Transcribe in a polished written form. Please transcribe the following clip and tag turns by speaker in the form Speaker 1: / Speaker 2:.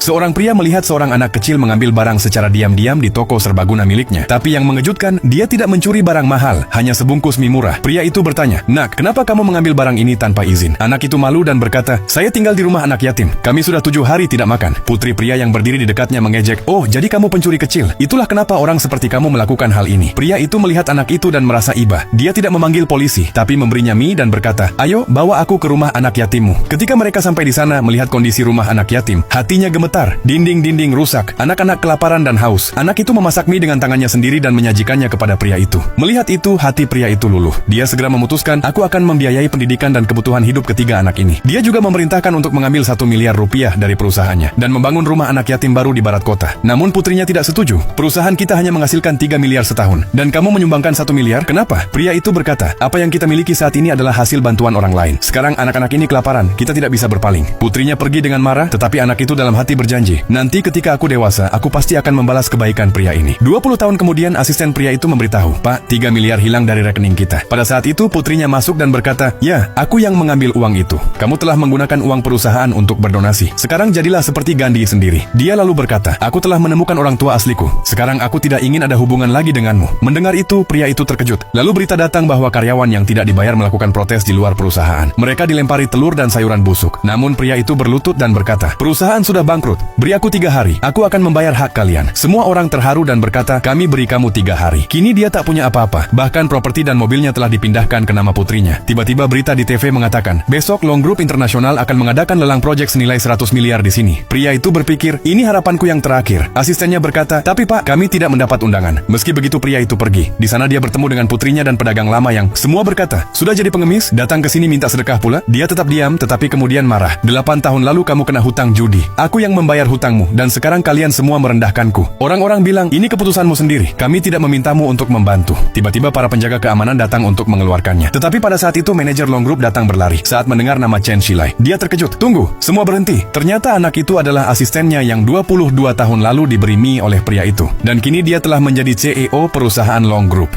Speaker 1: Seorang pria melihat seorang anak kecil mengambil barang secara diam-diam di toko serbaguna miliknya. Tapi yang mengejutkan, dia tidak mencuri barang mahal, hanya sebungkus mie murah. Pria itu bertanya, "Nak, kenapa kamu mengambil barang ini tanpa izin?" Anak itu malu dan berkata, "Saya tinggal di rumah anak yatim. Kami sudah 7 hari tidak makan." Putri pria yang berdiri di dekatnya mengejek, "Oh, jadi kamu pencuri kecil. Itulah kenapa orang seperti kamu melakukan hal ini." Pria itu melihat anak itu dan merasa iba. Dia tidak memanggil polisi, tapi memberinya mie dan berkata, "Ayo, bawa aku ke rumah anak yatimmu." Ketika mereka sampai di sana melihat kondisi rumah anak yatim, hatinya gemetar. Dinding-dinding rusak, anak-anak kelaparan dan haus. Anak itu memasak mie dengan tangannya sendiri dan menyajikannya kepada pria itu. Melihat itu, hati pria itu luluh. Dia segera memutuskan, "Aku akan membiayai pendidikan dan kebutuhan hidup ketiga anak ini." Dia juga memerintahkan untuk mengambil 1 miliar rupiah dari perusahaannya dan membangun rumah anak yatim baru di barat kota. Namun putrinya tidak setuju. "Perusahaan kita hanya menghasilkan 3 miliar setahun, dan kamu menyumbangkan 1 miliar? Kenapa?" Pria itu berkata, "Apa yang kita miliki saat ini adalah hasil bantuan orang lain. Sekarang anak-anak ini kelaparan, kita tidak bisa berpaling." Putrinya pergi dengan marah, tetapi anak itu dalam hati berjanji, "Nanti ketika aku dewasa, aku pasti akan membalas kebaikan pria ini." 20 tahun kemudian, asisten pria itu memberitahu, "Pak, 3 miliar hilang dari rekening kita." Pada saat itu, putrinya masuk dan berkata, "Ya, aku yang mengambil uang itu. Kamu telah menggunakan uang perusahaan untuk berdonasi. Sekarang jadilah seperti Gandhi sendiri." Dia lalu berkata, "Aku telah menemukan orang tua asliku. Sekarang aku tidak ingin ada hubungan lagi denganmu." Mendengar itu, pria itu terkejut. Lalu berita datang bahwa karyawan yang tidak dibayar melakukan protes di luar perusahaan. Mereka dilempari telur dan sayuran busuk. Namun pria itu berlutut dan berkata, "Perusahaan sudah bangkrut. Beri aku 3 hari. Aku akan membayar hak kalian." Semua orang terharu dan berkata, "Kami beri kamu 3 hari." Kini dia tak punya apa-apa. Bahkan properti dan mobilnya telah dipindahkan ke nama putrinya. Tiba-tiba berita di TV mengatakan, besok Long Group Internasional akan mengadakan lelang proyek senilai 100 miliar di sini. Pria itu berpikir, ini harapanku yang terakhir. Asistennya berkata, "Tapi Pak, kami tidak mendapat undangan." Meski begitu pria itu pergi. Di sana dia bertemu dengan putrinya dan pedagang lama yang semua berkata, "Sudah jadi pengemis, datang ke sini minta sedekah pula." Dia tetap diam, tetapi kemudian marah. 8 tahun lalu kamu kena hutang judi. Aku yang membayar hutangmu, dan sekarang kalian semua merendahkanku. Orang-orang bilang, ini keputusanmu sendiri. Kami tidak memintamu untuk membantu." Tiba-tiba para penjaga keamanan datang untuk mengeluarkannya. Tetapi pada saat itu manajer Long Group datang berlari saat mendengar nama Chen Shilai. Dia terkejut. "Tunggu, semua berhenti." Ternyata anak itu adalah asistennya yang 22 tahun lalu diberi mie oleh pria itu. Dan kini dia telah menjadi CEO perusahaan Long Group.